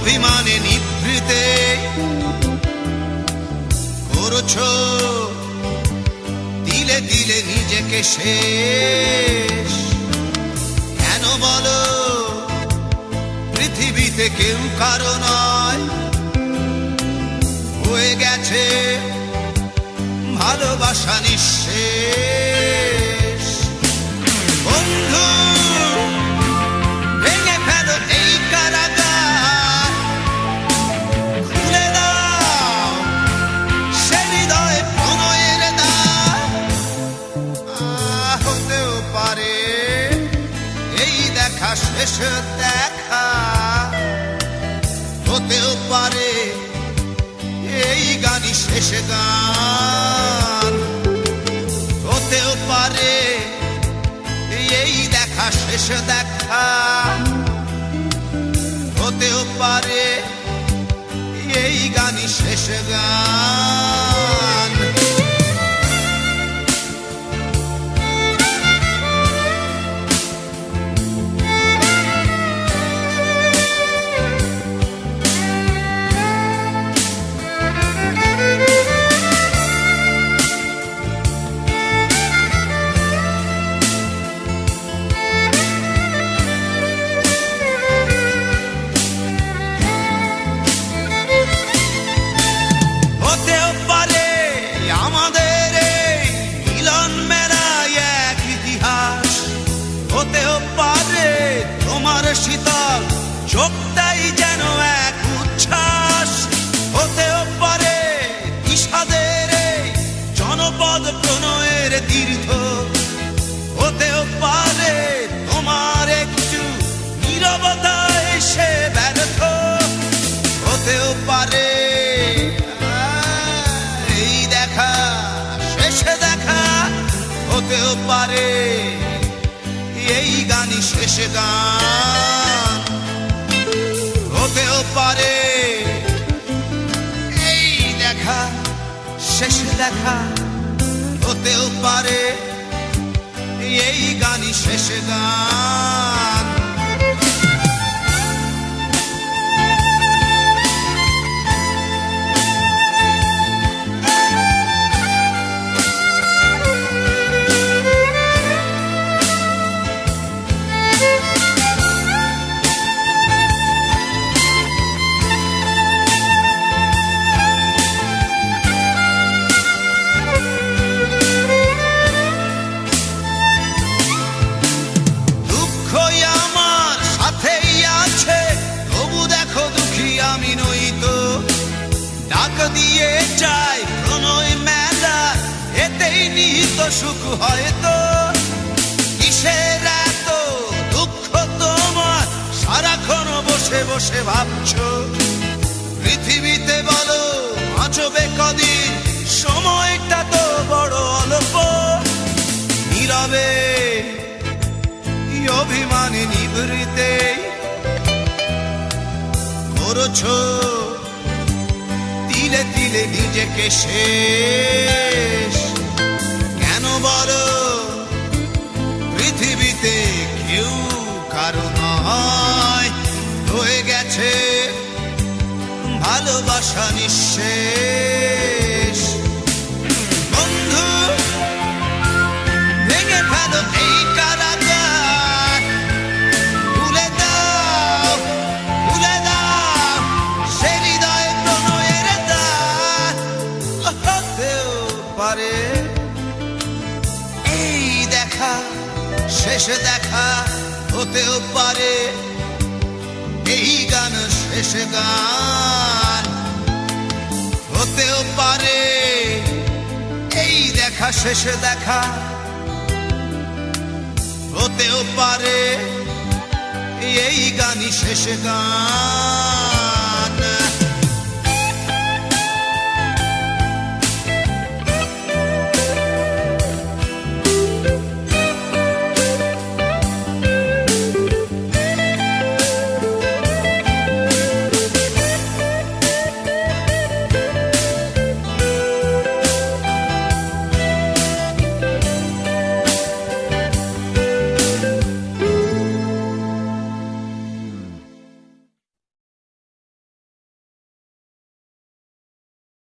অভিমানে নিভৃতে করছো দিলে দিলে নিজেকে শেষ। কেন বলো পৃথিবীতে কেউ কারো নয়, হয়ে গেছে ভালোবাসা নিঃশেষ। বন্ধু ভেঙে ফেলো এই কারাগার, খুলে দাও সে হৃদয়ে প্রণয়ের দ্বার। হতেও পারে এই দেখা শেষ দেখা, হতেও পারে এই গানই শেষ গান, হতেও পারে এই দেখা শেষ দেখা, হতেও পারে এই গানই শেষ গান। শীতল চোখটাই যেন এক উচ্ছ্বাস, হতেও পারে বিষাদের জনপদ প্রণয়ের তীর্থ, হতেও পারে তোমার একটু নীরবতা এসে ব্যর্থ, হতেও পারে এই দেখা শেষে দেখা, হতেও পারে এই গানই শেষ গান, হতেও পারে এই দেখা শেষ দেখা, হতেও পারে এই গানই শেষ গান। আমি নই তো ডাক দিয়ে যাই প্রণয় মেলা, এতেই নিহিত সুখ হয়তো। কিসের এত দুঃখ তোমার সারাক্ষণ বসে বসে ভাবছো, পৃথিবীতে বলো বাঁচবে কদিন, সময়টা তো বড় অল্প। নীরবে অভিমানে নিভৃতে করছো তিলে তিলে নিজেকে শেষ। কেন বলো পৃথিবীতে কেউ কারো নয়, হয়ে গেছে ভালোবাসা নিঃশেষ। বন্ধু ভেঙে ফেলো এই কারাগার, খুলে দাও খুলে দাও সে হৃদয় প্রণয়ের দ্বার। হতেও পারে এই দেখা শেষ দেখা, হতেও পারে এই গান শেষ গান, হতেও পারে এই দেখা শেষ দেখা, হতেও পারে এই গানই শেষ গান।